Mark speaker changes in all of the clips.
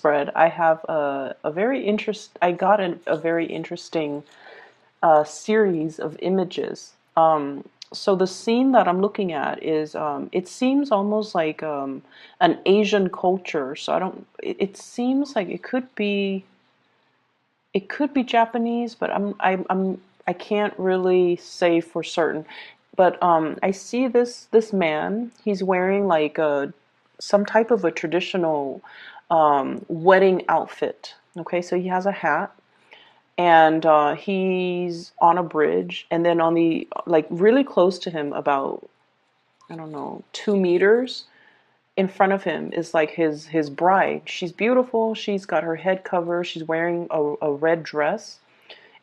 Speaker 1: spread, I have a very I got a very interesting series of images. So the scene that I'm looking at is, it seems almost like an Asian culture. So I don't, it seems like it could be Japanese, but I can't really say for certain. But I see this man. He's wearing like a some type of a traditional wedding outfit. Okay, so he has a hat, and he's on a bridge, and then on the like really close to him, about I don't know 2 meters in front of him is like his bride. She's beautiful. She's got her head covered. She's wearing a red dress.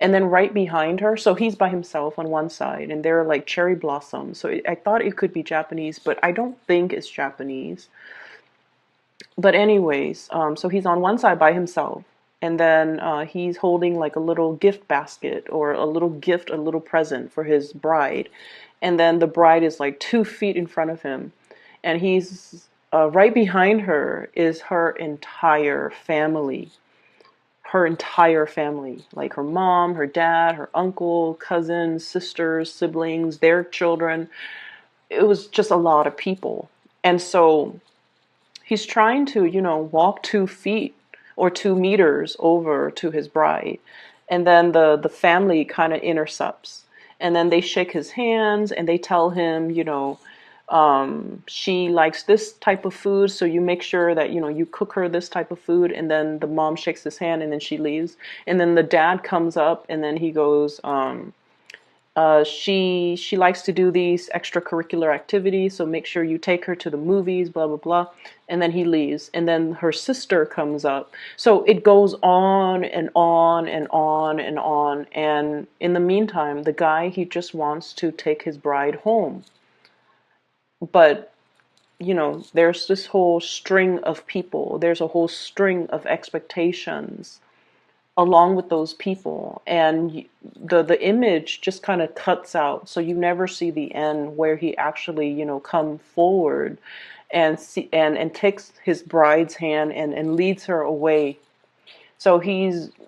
Speaker 1: And then right behind her, so he's by himself on one side, and there are like cherry blossoms. So I thought it could be Japanese, but I don't think it's Japanese. But anyways, so he's on one side by himself, and then he's holding like a little gift basket or a little gift, a little present for his bride. And then the bride is like 2 feet in front of him, and he's right behind her is her entire family. Her entire family, like her mom, her dad, her uncle, cousins, sisters, siblings, their children. It was just a lot of people. And so he's trying to, walk 2 feet or 2 meters over to his bride. And then the family kind of intercepts. And then they shake his hands and they tell him, she likes this type of food, so you make sure that you cook her this type of food. And then the mom shakes his hand and then she leaves. And then the dad comes up and then he goes, she likes to do these extracurricular activities, so make sure you take her to the movies, blah blah blah. And then he leaves, and then her sister comes up. So it goes on and on and on and on. And in the meantime, the guy, he just wants to take his bride home. But there's this whole string of people, there's a whole string of expectations along with those people, and the image just kind of cuts out, so you never see the end where he actually come forward and see and takes his bride's hand and leads her away. So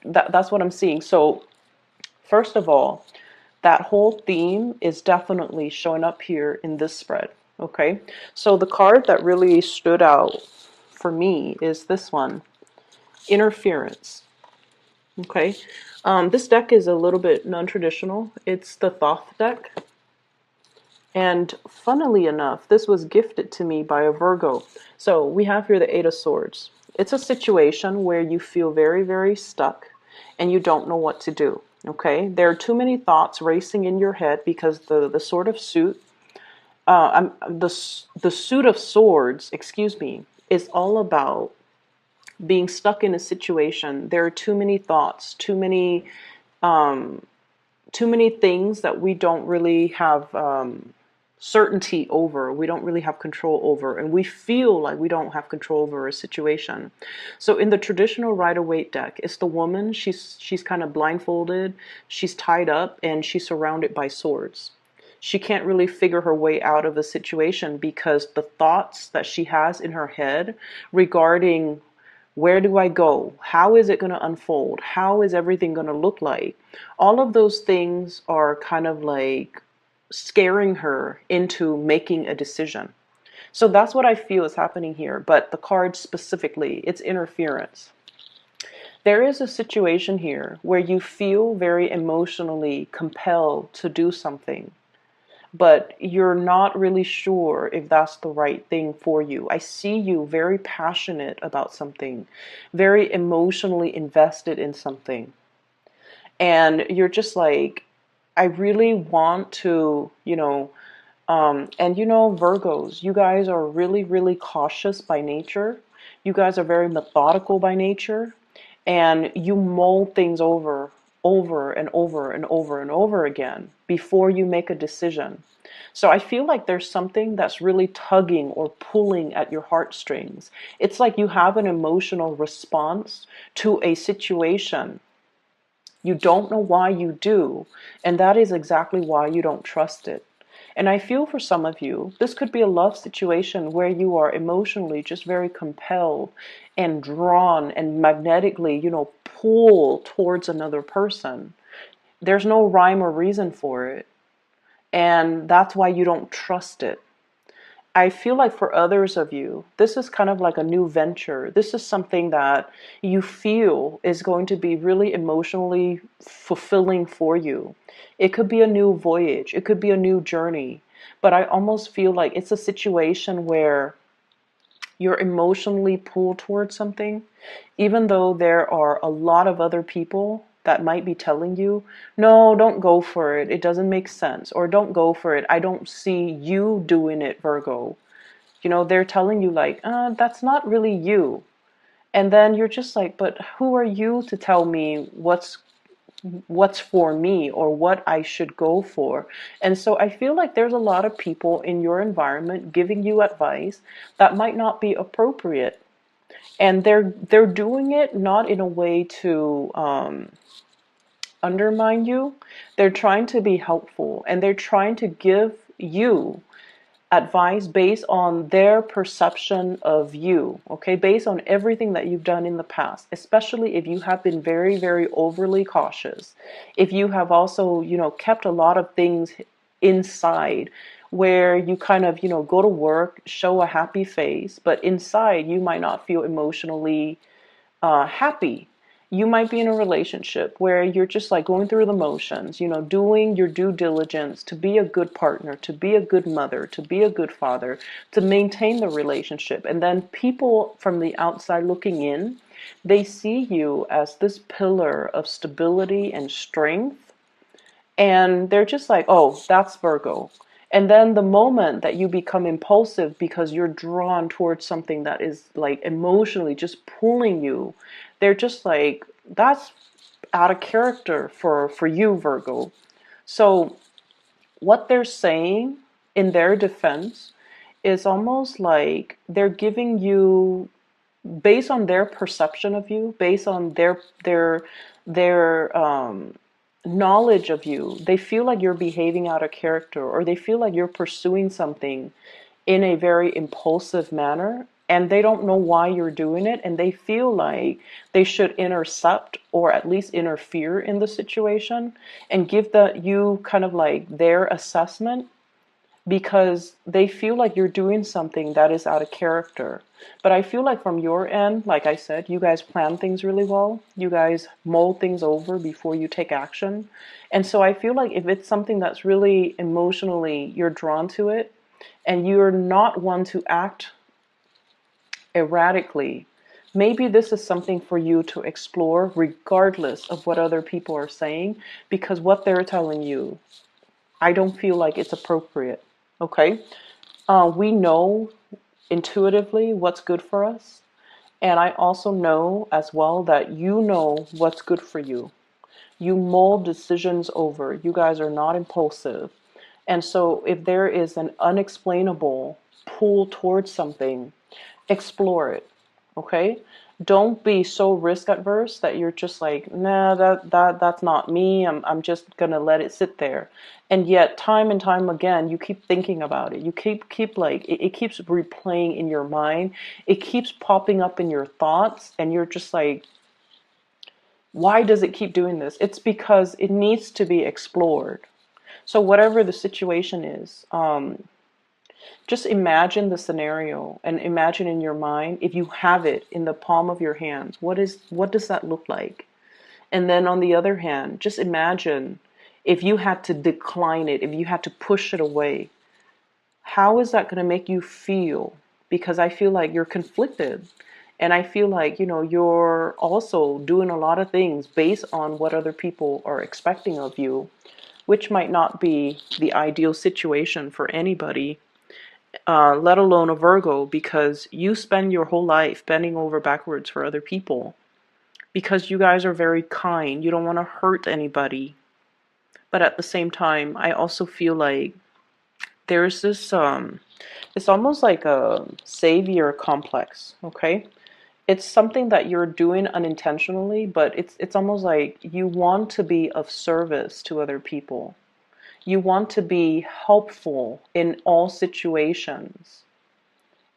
Speaker 1: that's what I'm seeing. So first of all, that whole theme is definitely showing up here in this spread. Okay, so the card that really stood out for me is this one, Interference. Okay, this deck is a little bit non-traditional. It's the Thoth deck. And funnily enough, this was gifted to me by a Virgo. So we have here the Eight of Swords. It's a situation where you feel very, very stuck and you don't know what to do. Okay, there are too many thoughts racing in your head because the sort of suit, the suit of swords, excuse me, is all about being stuck in a situation. There are too many thoughts, too many things that we don't really have certainty over. We don't really have control over, and we feel like we don't have control over a situation. So in the traditional Rider-Waite deck, it's the woman. She's kind of blindfolded. She's tied up, and she's surrounded by swords. She can't really figure her way out of a situation because the thoughts that she has in her head regarding where do I go? How is it going to unfold? How is everything going to look like? All of those things are kind of like scaring her into making a decision. So that's what I feel is happening here. But the card specifically, it's interference. There is a situation here where you feel very emotionally compelled to do something, but you're not really sure if that's the right thing for you. I see you very passionate about something, very emotionally invested in something. And you're just like, I really want to, Virgos, you guys are really, really cautious by nature. You guys are very methodical by nature, and you mull things over and over and over and over again before you make a decision. So I feel like there's something that's really tugging or pulling at your heartstrings. It's like you have an emotional response to a situation. You don't know why you do, and that is exactly why you don't trust it. And I feel for some of you, this could be a love situation where you are emotionally just very compelled and drawn and magnetically, pull towards another person. There's no rhyme or reason for it. And that's why you don't trust it. I feel like for others of you, this is kind of like a new venture. This is something that you feel is going to be really emotionally fulfilling for you. It could be a new voyage, it could be a new journey, but I almost feel like it's a situation where you're emotionally pulled towards something, even though there are a lot of other people that might be telling you, no, don't go for it. It doesn't make sense. Or don't go for it. I don't see you doing it, Virgo. They're telling you like, that's not really you. And then you're just like, but who are you to tell me what's for me or what I should go for? And so I feel like there's a lot of people in your environment giving you advice that might not be appropriate. And they're doing it not in a way to undermine you. They're trying to be helpful, and they're trying to give you advice based on their perception of you, okay? Based on everything that you've done in the past, especially if you have been very, very overly cautious. If you have also, kept a lot of things inside where you kind of, go to work, show a happy face, but inside you might not feel emotionally happy. You might be in a relationship where you're just like going through the motions, doing your due diligence to be a good partner, to be a good mother, to be a good father, to maintain the relationship. And then people from the outside looking in, they see you as this pillar of stability and strength. And they're just like, oh, that's Virgo. And then the moment that you become impulsive because you're drawn towards something that is like emotionally just pulling you, they're just like, that's out of character for you, Virgo. So what they're saying in their defense is almost like they're giving you, based on their perception of you, based on their knowledge of you, they feel like you're behaving out of character, or they feel like you're pursuing something in a very impulsive manner, and they don't know why you're doing it, and they feel like they should intercept or at least interfere in the situation and give you kind of like their assessment, because they feel like you're doing something that is out of character. But I feel like from your end, like I said, you guys plan things really well. You guys mull things over before you take action. And so I feel like if it's something that's really emotionally, you're drawn to it, and you're not one to act erratically, maybe this is something for you to explore regardless of what other people are saying, because what they're telling you, I don't feel like it's appropriate. Okay? We know intuitively what's good for us. And I also know as well that you know what's good for you. You mull decisions over. You guys are not impulsive. And so if there is an unexplainable pull towards something, explore it. Okay? Don't be so risk adverse that you're just like, nah, that's not me. I'm just gonna let it sit there. And yet time and time again you keep thinking about it. You keep like it keeps replaying in your mind. It keeps popping up in your thoughts, and you're just like, why does it keep doing this? It's because it needs to be explored. So whatever the situation is, just imagine the scenario and imagine in your mind, if you have it in the palm of your hands, what does that look like? And then on the other hand, just imagine if you had to decline it, if you had to push it away, how is that going to make you feel? Because I feel like you're conflicted. And I feel like, you're also doing a lot of things based on what other people are expecting of you, which might not be the ideal situation for anybody, let alone a Virgo, because you spend your whole life bending over backwards for other people because you guys are very kind. You don't want to hurt anybody. But at the same time, I also feel like there's this, it's almost like a savior complex, okay? It's something that you're doing unintentionally, but it's almost like you want to be of service to other people. You want to be helpful in all situations.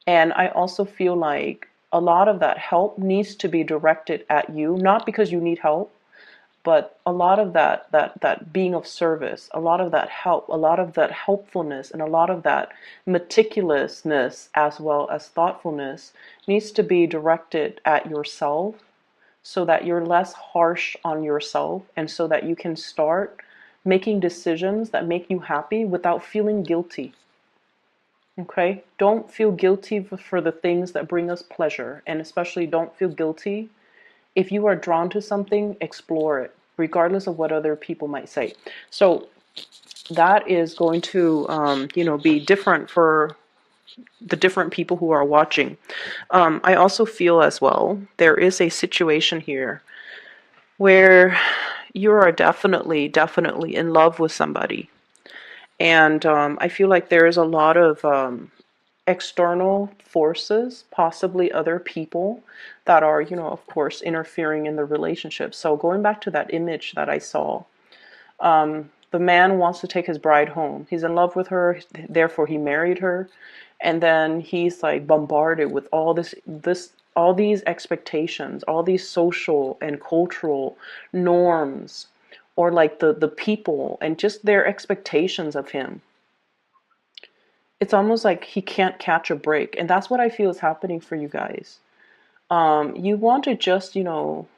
Speaker 1: And I also feel like a lot of that help needs to be directed at you, not because you need help, but a lot of that being of service, a lot of that help, a lot of that helpfulness, and a lot of that meticulousness as well as thoughtfulness needs to be directed at yourself, so that you're less harsh on yourself, and so that you can start making decisions that make you happy without feeling guilty. Okay? Don't feel guilty for the things that bring us pleasure, and especially don't feel guilty if you are drawn to something. Explore it, regardless of what other people might say. So that is going to, be different for the different people who are watching. I also feel as well, there is a situation here where you are definitely in love with somebody. And I feel like there is a lot of external forces, possibly other people, that are, of course, interfering in the relationship. So going back to that image that I saw, the man wants to take his bride home. He's in love with her, therefore he married her. And then he's like bombarded with all these expectations, all these social and cultural norms, or like the people and just their expectations of him. It's almost like he can't catch a break. And that's what I feel is happening for you guys. You want to just,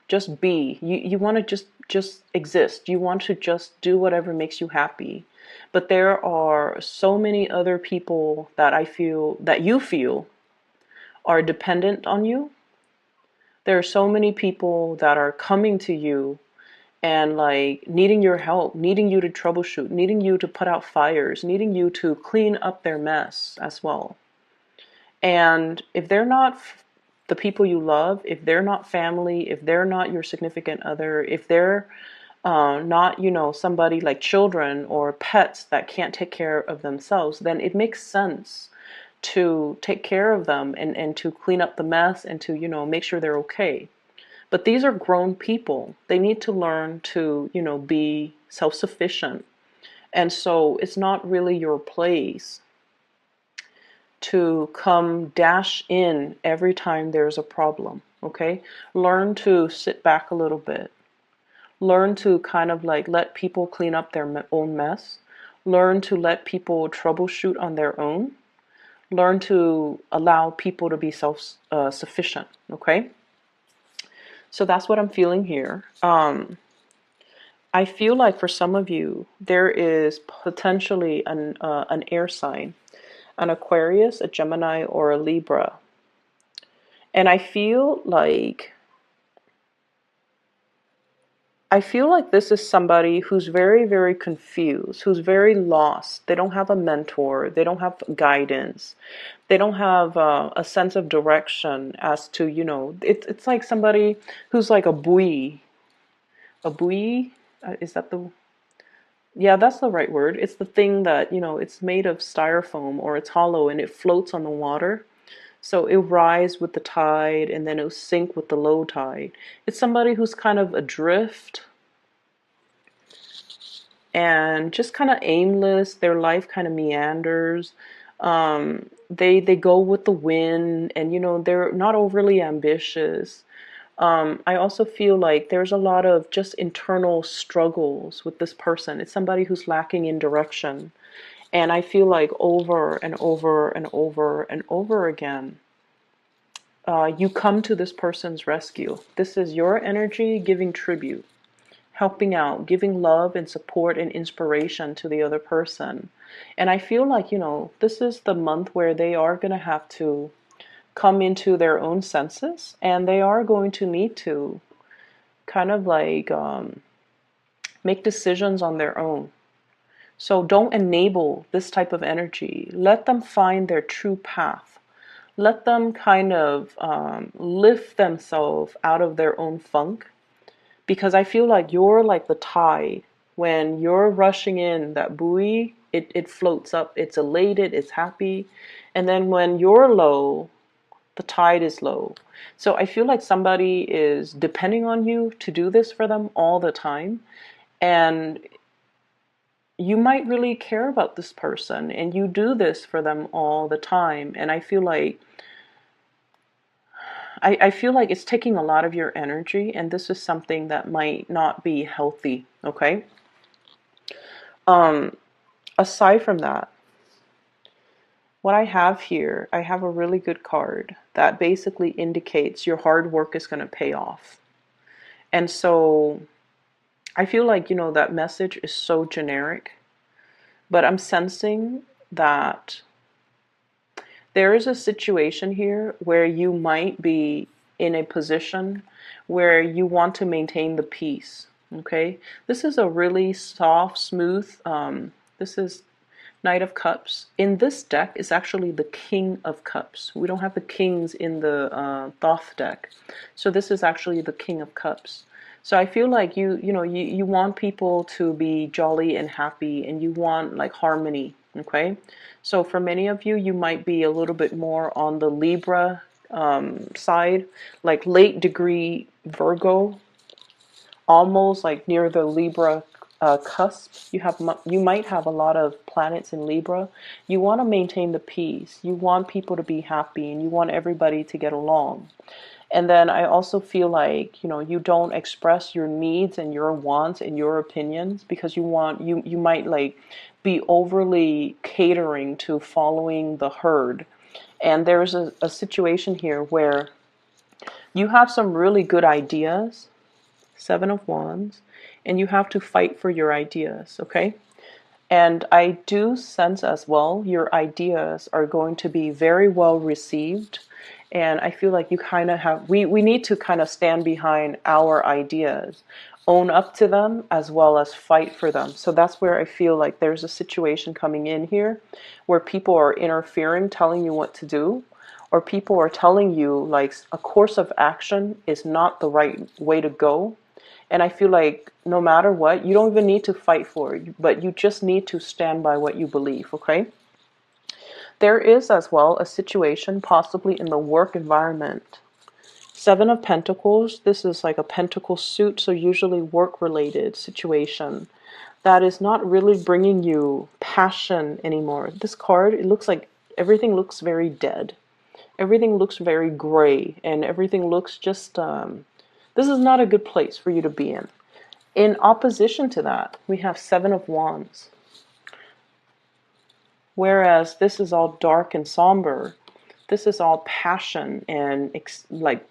Speaker 1: just be. You want to just exist. You want to just do whatever makes you happy. But there are so many other people that you feel are dependent on you. There are so many people that are coming to you and like needing your help, needing you to troubleshoot, needing you to put out fires, needing you to clean up their mess as well. And if they're not the people you love, if they're not family, if they're not your significant other, if they're not, somebody like children or pets that can't take care of themselves, then it makes sense to take care of them and to clean up the mess and to, make sure they're okay. But these are grown people. They need to learn to, be self-sufficient. And so it's not really your place to come dash in every time there's a problem, okay? Learn to sit back a little bit. Learn to kind of like let people clean up their own mess. Learn to let people troubleshoot on their own. Learn to allow people to be self-sufficient, okay? So that's what I'm feeling here. I feel like for some of you, there is potentially an air sign, an Aquarius, a Gemini, or a Libra. And I feel like this is somebody who's very, very confused, who's very lost. They don't have a mentor. They don't have guidance. They don't have a sense of direction as to, it's like somebody who's like a buoy. A buoy? Is that the... Yeah, that's the right word. It's the thing that, it's made of styrofoam or it's hollow and it floats on the water. So it'll rise with the tide and then it'll sink with the low tide. It's somebody who's kind of adrift and just kind of aimless. Their life kind of meanders. They go with the wind and, they're not overly ambitious. I also feel like there's a lot of just internal struggles with this person. It's somebody who's lacking in direction. And I feel like over and over and over and over again, you come to this person's rescue. This is your energy giving tribute, helping out, giving love and support and inspiration to the other person. And I feel like, this is the month where they are going to have to come into their own senses, and they are going to need to kind of like make decisions on their own. So don't enable this type of energy. Let them find their true path. Let them kind of lift themselves out of their own funk, because I feel like you're like the tide. When you're rushing in, that buoy, it floats up, it's elated, it's happy. And then when you're low, the tide is low. So I feel like somebody is depending on you to do this for them all the time. And, you might really care about this person and you do this for them all the time. And I feel like it's taking a lot of your energy, and this is something that might not be healthy, okay? Um, Aside from that, what I have here, I have a really good card that basically indicates your hard work is going to pay off. And so I feel like, that message is so generic, but I'm sensing that there is a situation here where you might be in a position where you want to maintain the peace. Okay, this is a really soft, smooth. This is Knight of Cups. In this deck is actually the King of Cups. We don't have the kings in the Thoth deck, so this is actually the King of Cups. So I feel like you want people to be jolly and happy, and you want like harmony. Okay, so for many of you, you might be a little bit more on the Libra side, like late degree Virgo, almost like near the Libra cusp. You might have a lot of planets in Libra. You want to maintain the peace. You want people to be happy, and you want everybody to get along. And then I also feel like, you don't express your needs and your wants and your opinions because you might like be overly catering to following the herd. And there's a situation here where you have some really good ideas, Seven of Wands, and you have to fight for your ideas, okay? And I do sense as well your ideas are going to be very well received. And I feel like you kind of have, we need to kind of stand behind our ideas, own up to them, as well as fight for them. So that's where I feel like there's a situation coming in here where people are interfering, telling you what to do, or people are telling you like a course of action is not the right way to go. And I feel like no matter what, you don't even need to fight for it, but you just need to stand by what you believe, okay? There is as well a situation possibly in the work environment. Seven of Pentacles, this is like a pentacle suit, so usually work-related situation that is not really bringing you passion anymore. This card, it looks like everything looks very dead. Everything looks very gray, and everything looks just, this is not a good place for you to be in. In opposition to that, we have Seven of Wands. Whereas this is all dark and somber, this is all passion and like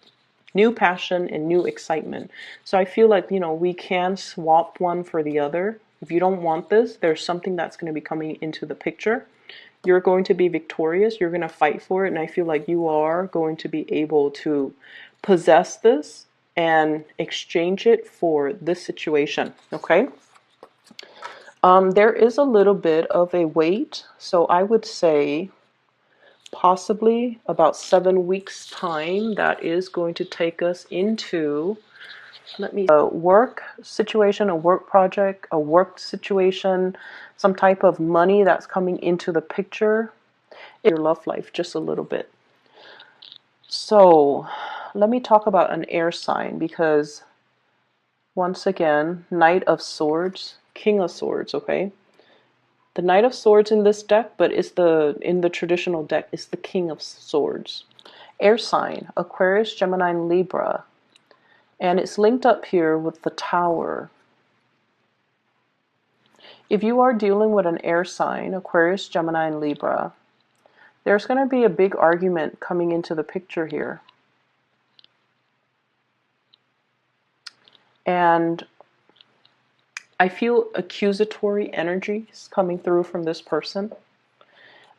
Speaker 1: new passion and new excitement. So I feel like, we can swap one for the other. If you don't want this, there's something that's going to be coming into the picture. You're going to be victorious. You're going to fight for it. And I feel like you are going to be able to possess this and exchange it for this situation. Okay. There is a little bit of a wait. So I would say possibly about 7 weeks time. That is going to take us into, a work situation, a work project, a work situation, some type of money that's coming into the picture in your love life just a little bit. So let me talk about an air sign, because once again, Knight of Swords, King of Swords, okay? The Knight of Swords in this deck, but in the traditional deck, is the King of Swords. Air sign, Aquarius, Gemini, and Libra. And it's linked up here with the Tower. If you are dealing with an air sign, Aquarius, Gemini, and Libra, there's going to be a big argument coming into the picture here. And I feel accusatory energies coming through from this person.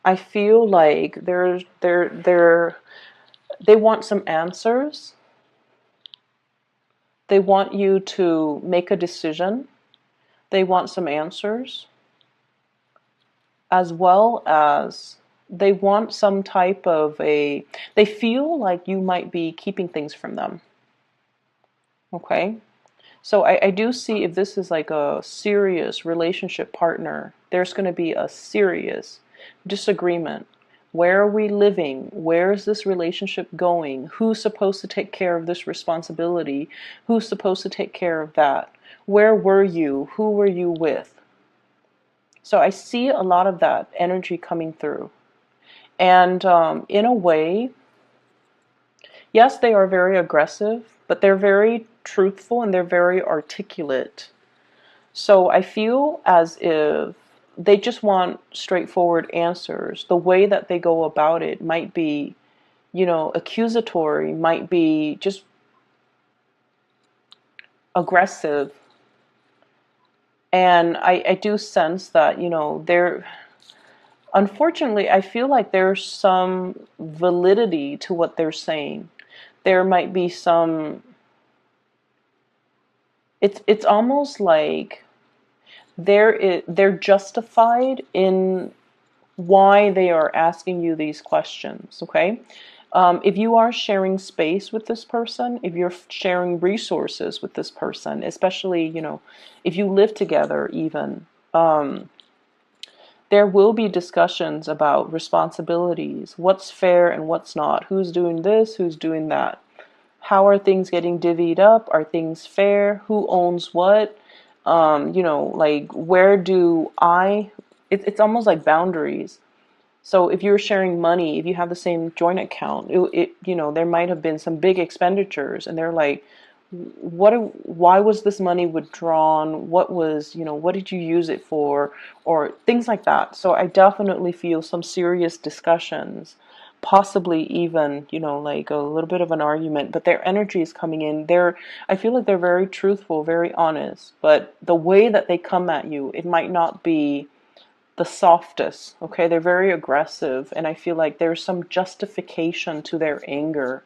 Speaker 1: I feel like they want some answers. They want you to make a decision. They want some answers. As well as they want some type of they feel like you might be keeping things from them. Okay? So I do see, if this is like a serious relationship partner, there's going to be a serious disagreement. Where are we living? Where is this relationship going? Who's supposed to take care of this responsibility? Who's supposed to take care of that? Where were you? Who were you with? So I see a lot of that energy coming through. And in a way, yes, they are very aggressive, but they're very truthful and they're very articulate. So I feel as if they just want straightforward answers. The way that they go about it might be, accusatory, might be just aggressive. And I do sense that, they're, unfortunately, I feel like there's some validity to what they're saying. There might be some, it's almost like they're justified in why they are asking you these questions, okay? If you are sharing space with this person, if you're sharing resources with this person, especially, if you live together even, there will be discussions about responsibilities, what's fair and what's not, who's doing this, who's doing that. How are things getting divvied up? Are things fair? Who owns what? Like where do it's almost like boundaries. So if you're sharing money, if you have the same joint account, there might have been some big expenditures, and they're like, why was this money withdrawn? What did you use it for? Or things like that. So I definitely feel some serious discussions, possibly even, like a little bit of an argument, but their energy is coming in. I feel like they're very truthful, very honest, but the way that they come at you, it might not be the softest, okay? They're very aggressive, and I feel like there's some justification to their anger.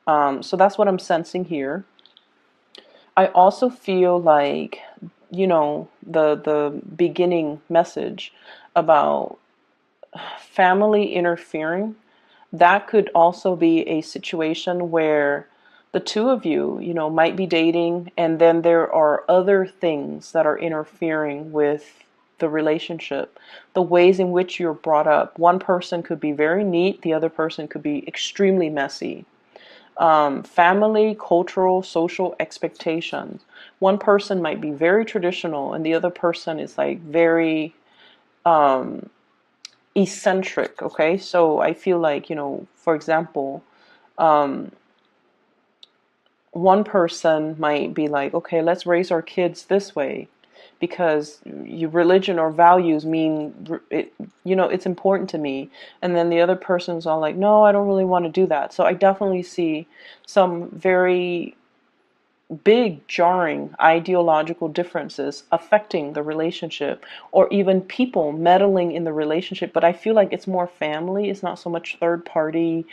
Speaker 1: So that's what I'm sensing here. I also feel like, the beginning message about family interfering, that could also be a situation where the two of you, might be dating, and then there are other things that are interfering with the relationship, the ways in which you're brought up. One person could be very neat, the other person could be extremely messy. Family, cultural, social expectations. One person might be very traditional, and the other person is like very eccentric. Okay, so I feel like, for example, one person might be like, okay, let's raise our kids this way because your religion or values mean it, it's important to me. And then the other person's all like, no, I don't really want to do that. So I definitely see some very big jarring ideological differences affecting the relationship, or even people meddling in the relationship. But I feel like it's more family, it's not so much third party,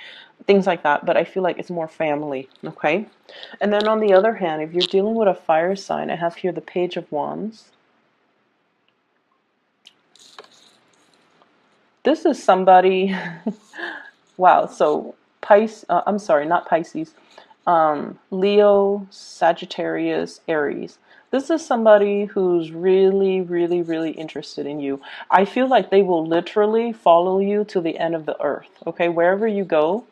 Speaker 1: things like that, but I feel like it's more family. Okay, and then on the other hand, if you're dealing with a fire sign, I have here the Page of Wands. This is somebody wow. So I'm sorry, not Pisces, Leo, Sagittarius, Aries. This is somebody who's really, really, really interested in you. I feel like they will literally follow you to the end of the earth. Okay, wherever you go,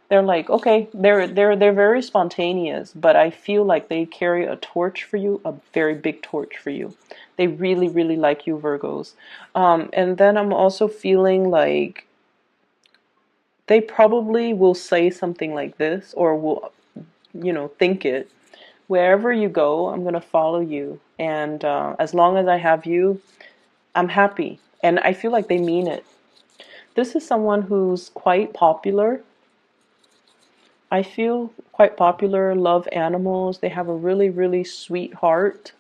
Speaker 1: they're like, okay, they're very spontaneous, but I feel like they carry a torch for you, a very big torch for you. They really, really like you, Virgos. And then I'm also feeling like they probably will say something like this, or will, think it. Wherever you go, I'm going to follow you. And as long as I have you, I'm happy. And I feel like they mean it. This is someone who's quite popular. I feel quite popular, love animals. They have a really, really sweet heart.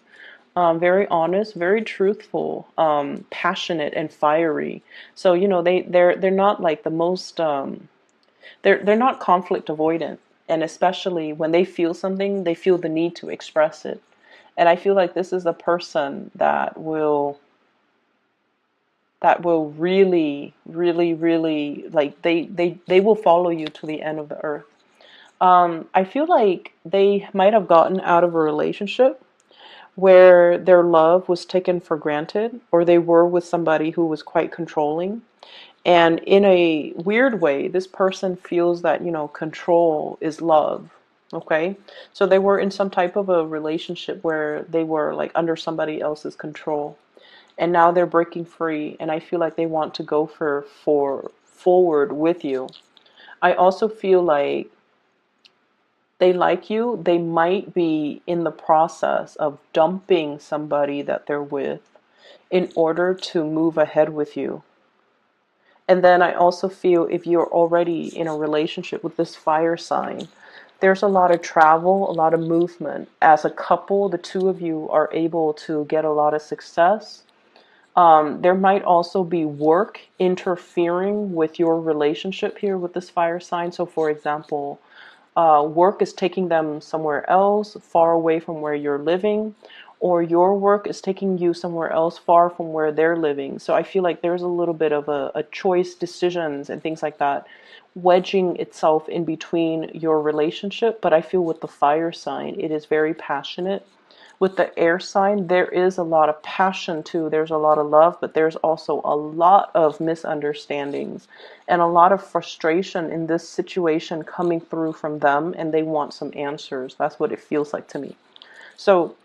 Speaker 1: Very honest, very truthful, passionate and fiery. So, they're not like the most they're not conflict avoidant, and especially when they feel something, they feel the need to express it. And I feel like this is a person that will really, really, really, like, they will follow you to the end of the earth. I feel like they might have gotten out of a relationship where their love was taken for granted, or they were with somebody who was quite controlling. And in a weird way, this person feels that, control is love. Okay? So they were in some type of a relationship where they were like under somebody else's control. and now they're breaking free, and I feel like they want to go for forward with you. I also feel like they like you. They might be in the process of dumping somebody that they're with in order to move ahead with you. And then I also feel if you're already in a relationship with this fire sign, there's a lot of travel, a lot of movement. As a couple, the two of you are able to get a lot of success. There might also be work interfering with your relationship here with this fire sign. So, for example, work is taking them somewhere else, far away from where you're living, or your work is taking you somewhere else, far from where they're living. So I feel like there's a little bit of a choice, decisions, and things like that wedging itself in between your relationship. But I feel with the fire sign, it is very passionate. With the air sign, there is a lot of passion too. There's a lot of love, but there's also a lot of misunderstandings and a lot of frustration in this situation coming through from them, and they want some answers. That's what it feels like to me. So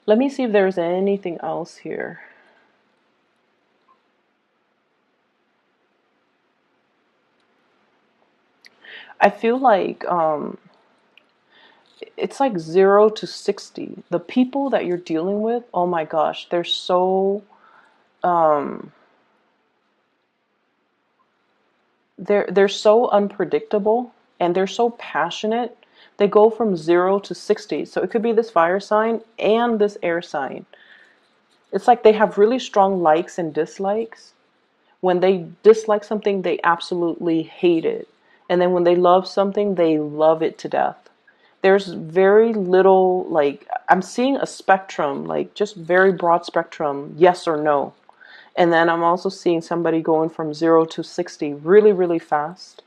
Speaker 1: let me see if there's anything else here. I feel like it's like 0 to 60. The people that you're dealing with, oh my gosh, um, they're so unpredictable, and they're so passionate. They go from 0 to 60. So it could be this fire sign and this air sign. It's like they have really strong likes and dislikes. When they dislike something, they absolutely hate it. And then when they love something, they love it to death. There's very little, like, I'm seeing a spectrum, like just very broad spectrum, yes or no. And then I'm also seeing somebody going from 0 to 60 really, really fast.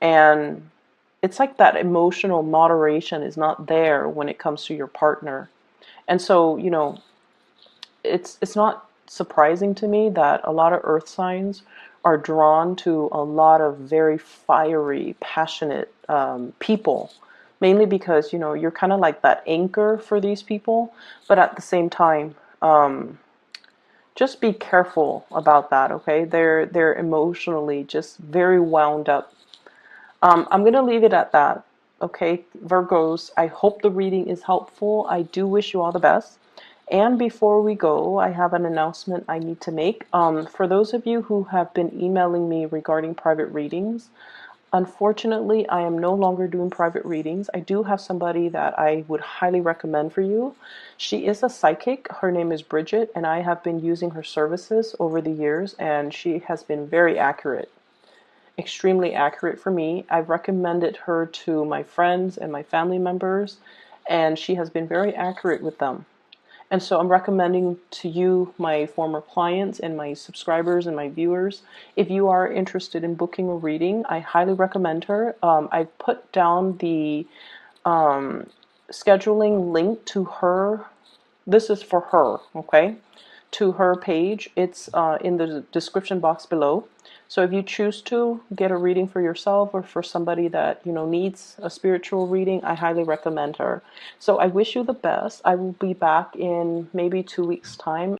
Speaker 1: And it's like that emotional moderation is not there when it comes to your partner. And so, it's not surprising to me that a lot of earth signs are drawn to a lot of very fiery, passionate people, mainly because you're kind of like that anchor for these people. But at the same time, just be careful about that. Okay, they're emotionally just very wound up. I'm gonna leave it at that. Okay, Virgos, I hope the reading is helpful. I do wish you all the best. And before we go, I have an announcement I need to make. For those of you who have been emailing me regarding private readings, unfortunately, I am no longer doing private readings. I do have somebody that I would highly recommend for you. She is a psychic. Her name is Bridget, and I have been using her services over the years, and she has been very accurate, extremely accurate for me. I've recommended her to my friends and my family members, and she has been very accurate with them. And so I'm recommending to you, my former clients and my subscribers and my viewers, if you are interested in booking a reading, I highly recommend her. I've put down the scheduling link to her. This is for her, okay? To her page. It's in the description box below. So if you choose to get a reading for yourself or for somebody that needs a spiritual reading, I highly recommend her. So I wish you the best. I will be back in maybe 2 weeks' time.